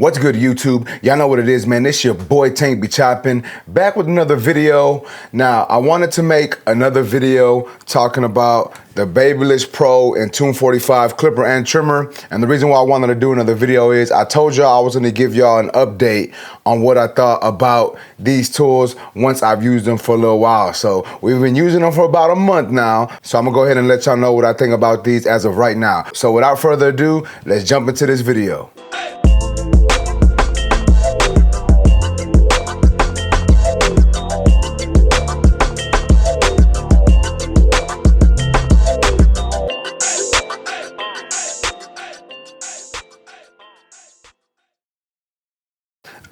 What's good, YouTube? Y'all know what it is, man. This your boy Tank be chopping, back with another video. Now, I wanted to make another video talking about the BABYLISS Pro and Tune 45 clipper and trimmer. And the reason why I wanted to do another video is I told y'all I was going to give y'all an update on what I thought about these tools once I've used them for a little while. So we've been using them for about a month now. So I'm gonna go ahead and let y'all know what I think about these as of right now. So without further ado, let's jump into this video.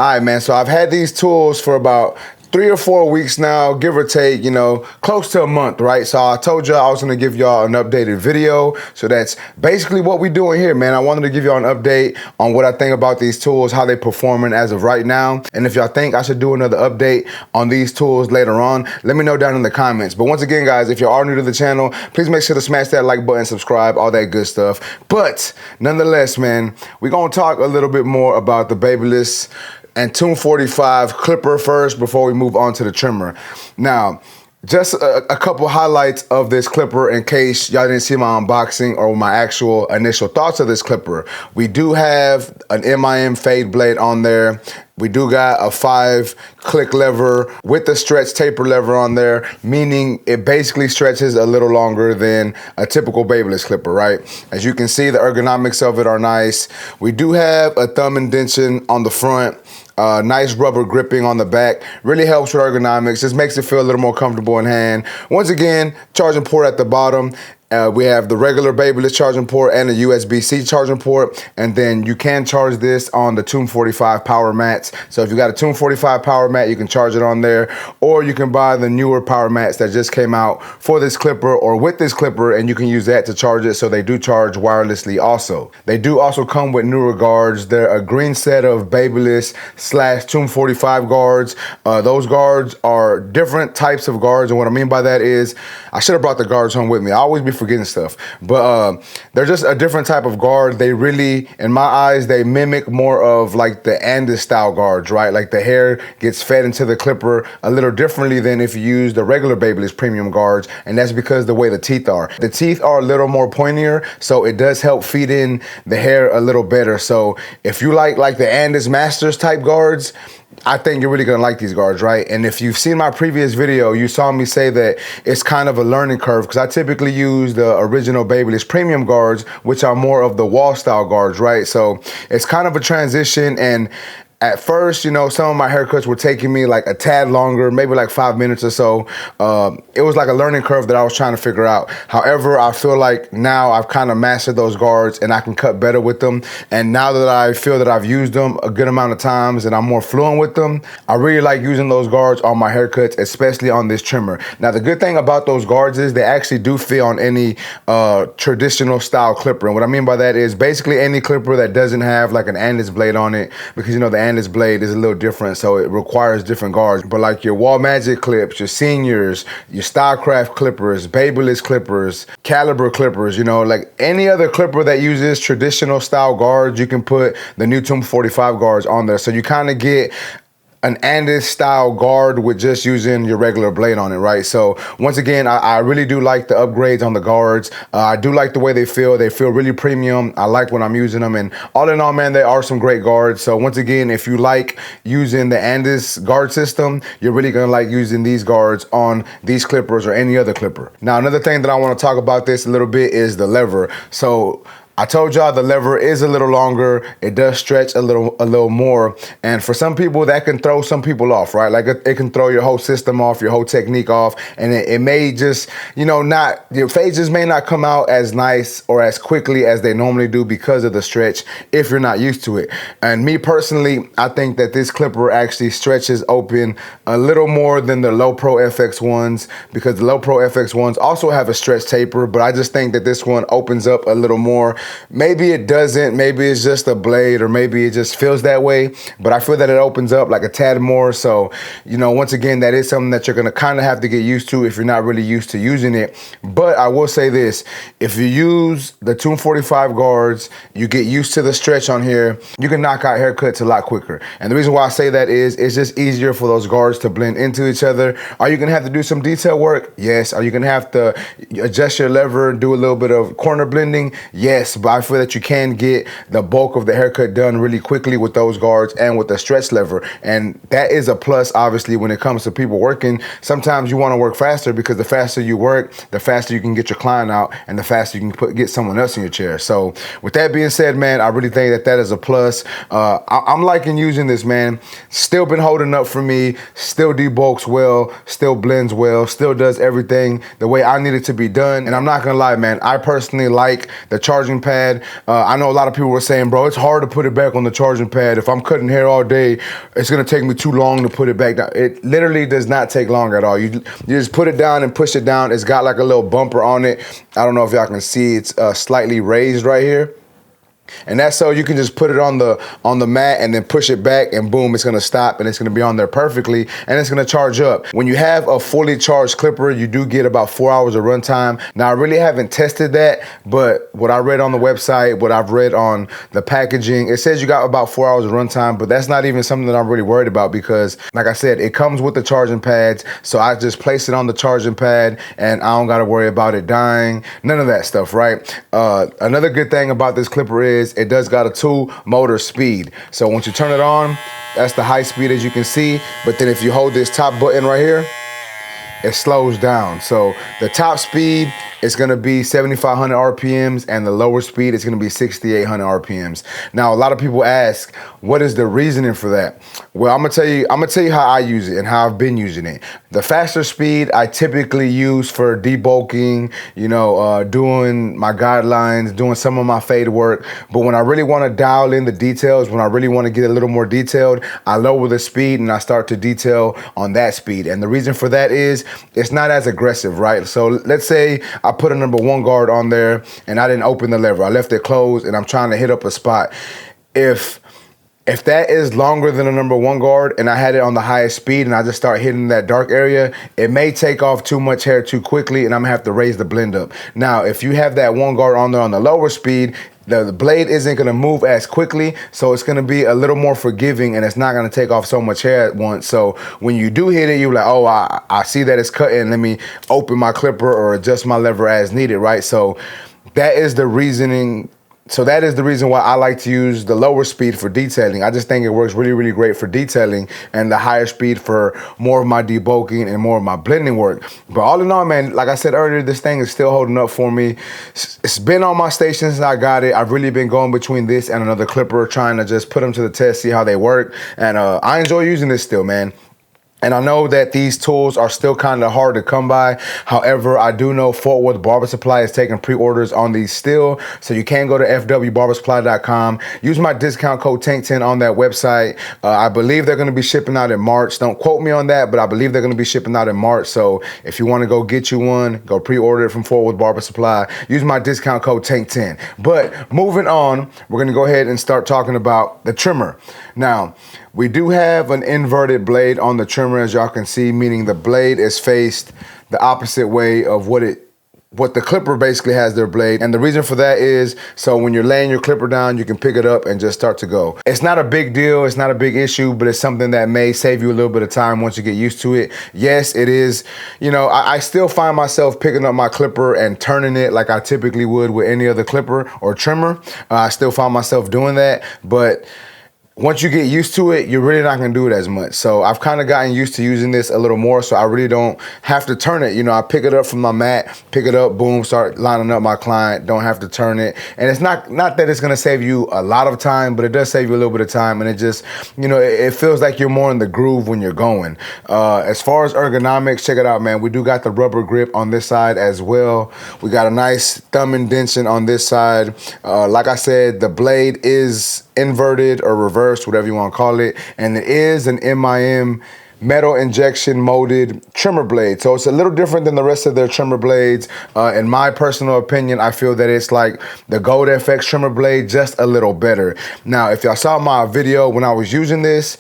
All right, man, so I've had these tools for about 3 or 4 weeks now, give or take, you know, close to a month, right? So I told y'all I was gonna give y'all an updated video. So that's basically what we're doing here, man. I wanted to give y'all an update on what I think about these tools, how they performing as of right now. And if y'all think I should do another update on these tools later on, let me know down in the comments. But once again, guys, if you are new to the channel, please make sure to smash that like button, subscribe, all that good stuff. But nonetheless, man, we're gonna talk a little bit more about the BABYLISS and Tune 45 clipper first before we move on to the trimmer. Now, just a couple highlights of this clipper in case y'all didn't see my unboxing or my actual initial thoughts of this clipper. We do have an MIM fade blade on there. We do got a 5-click lever with the stretch taper lever on there, meaning it basically stretches a little longer than a typical BABYLISS clipper, right? As you can see, the ergonomics of it are nice. We do have a thumb indentation on the front. Nice rubber gripping on the back, really helps with ergonomics, just makes it feel a little more comfortable in hand. Once again, charging port at the bottom. We have the regular BABYLISS charging port and a USB-C charging port, and then you can charge this on the Tune 45 power mats. So if you got a Tune 45 power mat, you can charge it on there, or you can buy the newer power mats that just came out for this clipper or with this clipper, and you can use that to charge it. So they do charge wirelessly also. They do also come with newer guards. They're a green set of BABYLISS / Tune 45 guards. Those guards are different types of guards, and what I mean by that is I should have brought the guards home with me. I always be forgetting stuff, but they're just a different type of guard. They really, in my eyes, they mimic more of like the Andis style guards, right? Like the hair gets fed into the clipper a little differently than if you use the regular BABYLISS premium guards, and that's because the way the teeth are. The teeth are a little more pointier, so it does help feed in the hair a little better. So if you like the Andis Masters type guards, I think you're really gonna like these guards, right? And if you've seen my previous video, you saw me say that it's kind of a learning curve because I typically use the original BABYLISS premium guards, which are more of the wall style guards, right? So it's kind of a transition, and at first, you know, some of my haircuts were taking me like a tad longer, maybe like 5 minutes or so. It was like a learning curve that I was trying to figure out. However, I feel like now I've kind of mastered those guards and I can cut better with them. And now that I feel that I've used them a good amount of times and I'm more fluent with them, I really like using those guards on my haircuts, especially on this trimmer. Now, the good thing about those guards is they actually do fit on any traditional style clipper. And what I mean by that is basically any clipper that doesn't have like an Andis blade on it, because you know the Andis blade is a little different, so it requires different guards. But like your Wall Magic clips, your Seniors, your Stylecraft clippers, BABYLISS clippers, Caliber clippers, you know, like any other clipper that uses traditional style guards, you can put the new Tune 45 guards on there. So you kind of get an Andis style guard with just using your regular blade on it, right? So once again, I really do like the upgrades on the guards. I do like the way they feel. They feel really premium. I like when I'm using them, and all in all, man, they are some great guards. So once again, if you like using the Andis guard system, you're really gonna like using these guards on these clippers or any other clipper. Now, another thing that I wanna talk about this a little bit is the lever. So I told y'all the lever is a little longer. It does stretch a little more. And for some people, that can throw some people off, right? Like it can throw your whole system off, your whole technique off. And it may just, you know, your phases may not come out as nice or as quickly as they normally do because of the stretch if you're not used to it. And me personally, I think that this clipper actually stretches open a little more than the Low Pro FX ones, because the Low Pro FX ones also have a stretch taper, but I just think that this one opens up a little more. Maybe it doesn't, maybe it's just a blade, or maybe it just feels that way, but I feel that it opens up like a tad more. So, once again, that is something that you're gonna kind of have to get used to if you're not really used to using it. But I will say this, if you use the 245 guards, you get used to the stretch on here, you can knock out haircuts a lot quicker. And the reason why I say that is it's just easier for those guards to blend into each other. Are you gonna have to do some detail work? Yes. Are you gonna have to adjust your lever and do a little bit of corner blending? Yes, but I feel that you can get the bulk of the haircut done really quickly with those guards and with the stretch lever. And that is a plus, obviously, when it comes to people working. Sometimes you wanna work faster, because the faster you work, the faster you can get your client out, and the faster you can get someone else in your chair. So with that being said, man, I really think that that is a plus. I'm liking using this, man. Still been holding up for me, still debulks well, still blends well, still does everything the way I need it to be done. And I'm not gonna lie, man, I personally like the charging pad. I know a lot of people were saying, bro, it's hard to put it back on the charging pad. If I'm cutting hair all day, it's gonna take me too long to put it back down. It literally does not take long at all. You just put it down and push it down. It's got like a little bumper on it. I don't know if y'all can see, it's slightly raised right here. And that's so you can just put it on the mat and then push it back, and boom, it's gonna stop, and it's gonna be on there perfectly, and it's gonna charge up. When you have a fully charged clipper, you do get about 4 hours of runtime. Now, I really haven't tested that, but what I read on the website, what I've read on the packaging, it says you got about 4 hours of runtime, but that's not even something that I'm really worried about, because like I said, it comes with the charging pads. So I just place it on the charging pad and I don't gotta worry about it dying, none of that stuff, right? Another good thing about this clipper is it does got a 2-motor speed. So once you turn it on, that's the high speed, as you can see. But then if you hold this top button right here, it slows down. So the top speed is gonna be 7,500 RPMs, and the lower speed is gonna be 6,800 RPMs. Now, a lot of people ask, what is the reasoning for that? Well, I'm gonna tell you how I use it and how I've been using it. The faster speed I typically use for debulking, doing my guidelines, doing some of my fade work. But when I really wanna dial in the details, when I really wanna get a little more detailed, I lower the speed and I start to detail on that speed. And the reason for that is it's not as aggressive, right? So let's say I put a number 1 guard on there and I didn't open the lever. I left it closed and I'm trying to hit up a spot. If that is longer than a number 1 guard and I had it on the highest speed and I just start hitting that dark area, it may take off too much hair too quickly and I'm gonna have to raise the blend up. Now, if you have that 1 guard on there on the lower speed, the blade isn't gonna move as quickly, so it's gonna be a little more forgiving and it's not gonna take off so much hair at once. So when you do hit it, you're like, oh, I see that it's cutting, let me open my clipper or adjust my lever as needed, right? So that is the reasoning. So that is the reason why I like to use the lower speed for detailing. I just think it works really, really great for detailing, and the higher speed for more of my debulking and more of my blending work. But all in all, man, like I said earlier, this thing is still holding up for me. It's been on my station since I got it. I've really been going between this and another clipper, trying to just put them to the test, see how they work. And I enjoy using this still, man. And I know that these tools are still kind of hard to come by. However, I do know Fort Worth Barber Supply is taking pre-orders on these still. So you can go to fwbarbersupply.com. Use my discount code TANK10 on that website. I believe they're going to be shipping out in March. Don't quote me on that, but I believe they're going to be shipping out in March. So if you want to go get you one, go pre-order it from Fort Worth Barber Supply. Use my discount code TANK10. But moving on, we're going to go ahead and start talking about the trimmer. Now, we do have an inverted blade on the trimmer, as y'all can see, meaning the blade is faced the opposite way of what the clipper basically has their blade. And the reason for that is so when you're laying your clipper down, you can pick it up and just start to go. It's not a big deal, it's not a big issue, but it's something that may save you a little bit of time once you get used to it. Yes, it is. I still find myself picking up my clipper and turning it like I typically would with any other clipper or trimmer. I still find myself doing that, but once you get used to it, you're really not gonna do it as much. So I've kind of gotten used to using this a little more, so I really don't have to turn it. I pick it up from my mat, pick it up, boom, start lining up my client, don't have to turn it. And it's not that it's gonna save you a lot of time, but it does save you a little bit of time, and it just, it feels like you're more in the groove when you're going. As far as ergonomics, check it out, man. We do got the rubber grip on this side as well. We got a nice thumb indention on this side. Like I said, the blade is inverted or reversed, whatever you want to call it, and it is an MIM metal injection molded trimmer blade. So it's a little different than the rest of their trimmer blades. In my personal opinion, I feel that it's like the Gold FX trimmer blade, just a little better. Now, if y'all saw my video when I was using this,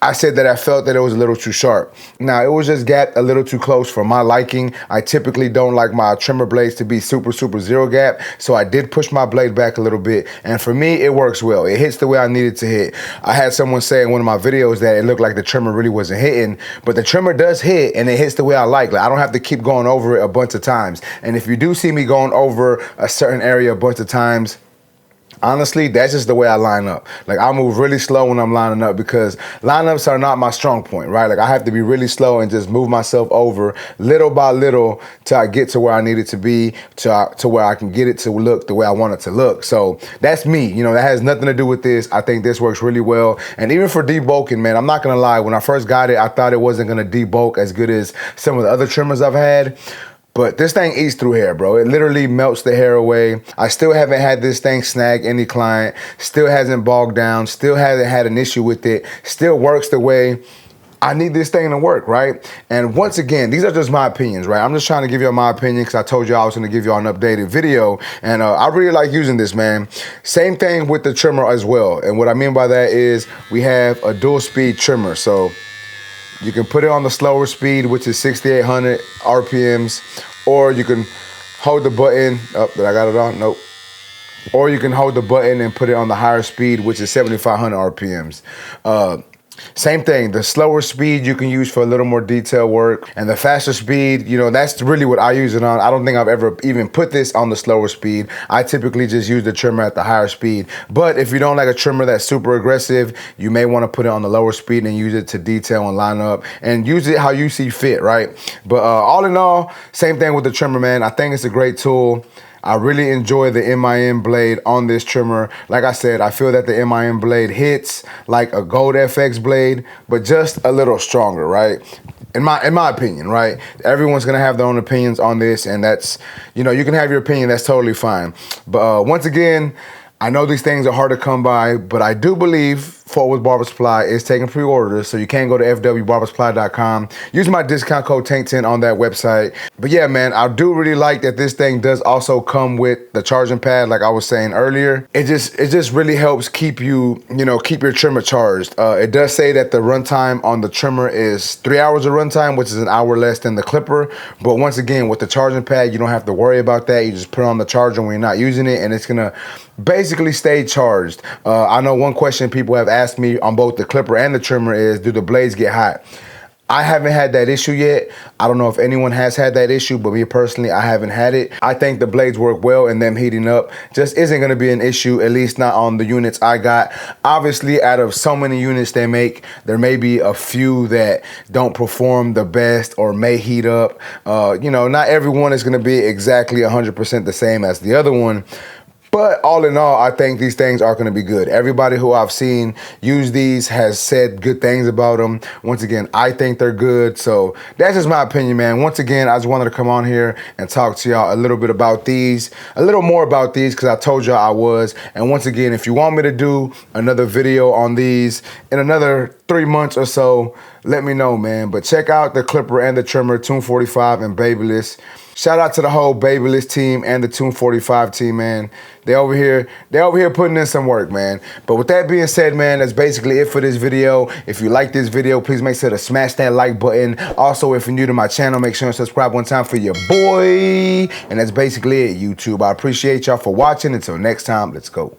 I said that I felt that it was a little too sharp. Now, it was just gapped a little too close for my liking. I typically don't like my trimmer blades to be super zero gap, so I did push my blade back a little bit, and for me, it works well. It hits the way I need it to hit. I had someone say in one of my videos that it looked like the trimmer really wasn't hitting, but the trimmer does hit, and it hits the way I like. Like, I don't have to keep going over it a bunch of times, and if you do see me going over a certain area a bunch of times, honestly, that's just the way I line up. Like, I move really slow when I'm lining up because lineups are not my strong point, right? Like, I have to be really slow and just move myself over little by little till I get to where I need it to be, to where I can get it to look the way I want it to look. So that's me. You know, that has nothing to do with this. I think this works really well. And even for debulking, man, I'm not gonna lie. When I first got it, I thought it wasn't gonna debulk as good as some of the other trimmers I've had. But this thing eats through hair, bro. It literally melts the hair away. I still haven't had this thing snag any client. Still hasn't bogged down. Still hasn't had an issue with it. Still works the way I need this thing to work, right? And once again, these are just my opinions, right? I'm just trying to give y'all my opinion because I told you I was going to give y'all an updated video. And I really like using this, man. Same thing with the trimmer as well. And what I mean by that is we have a dual speed trimmer. So you can put it on the slower speed, which is 6,800 RPMs, or you can hold the button. Oh, did I got it on? Nope. Or you can hold the button and put it on the higher speed, which is 7,500 RPMs. Same thing, the slower speed you can use for a little more detail work, and the faster speed, you know, that's really what I use it on. I don't think I've ever even put this on the slower speed. I typically just use the trimmer at the higher speed. But if you don't like a trimmer that's super aggressive, you may want to put it on the lower speed and use it to detail and line up and use it how you see fit, right? But all in all, same thing with the trimmer, man. I think it's a great tool. I really enjoy the MIM blade on this trimmer. Like I said, I feel that the MIM blade hits like a Gold FX blade, but just a little stronger, right? In my opinion, right? Everyone's gonna have their own opinions on this, and that's, you know, you can have your opinion, that's totally fine. But once again, I know these things are hard to come by, but I do believe Fort Worth Barber Supply is taking pre-orders, so you can go to fwbarbersupply.com. Use my discount code TANK10 on that website. But yeah, man, I do really like that this thing does also come with the charging pad, like I was saying earlier. It just really helps keep you, keep your trimmer charged. It does say that the runtime on the trimmer is 3 hours of runtime, which is an hour less than the clipper. But once again, with the charging pad, you don't have to worry about that. You just put it on the charger when you're not using it, and it's gonna basically stay charged. I know one question people have asked me on both the clipper and the trimmer is, do the blades get hot? I haven't had that issue yet. I don't know if anyone has had that issue, but me personally, I haven't had it. I think the blades work well, and them heating up just isn't gonna be an issue, at least not on the units I got. Obviously, out of so many units they make, there may be a few that don't perform the best or may heat up. Not everyone is gonna be exactly 100% the same as the other one. But all in all, I think these things are going to be good. Everybody who I've seen use these has said good things about them. Once again, I think they're good. So that's just my opinion, man. Once again, I just wanted to come on here and talk to y'all a little bit about these, a little more about these, because I told y'all I was. And once again, if you want me to do another video on these in another 3 months or so, let me know, man. But check out the clipper and the trimmer, Tune 45 and Babyless. Shout out to the whole Babyless team and the Tune 45 team, man. They over here putting in some work, man. But with that being said, man, that's basically it for this video. If you like this video, please make sure to smash that like button. Also, if you're new to my channel, make sure to subscribe one time for your boy. And that's basically it, YouTube. I appreciate y'all for watching. Until next time, let's go.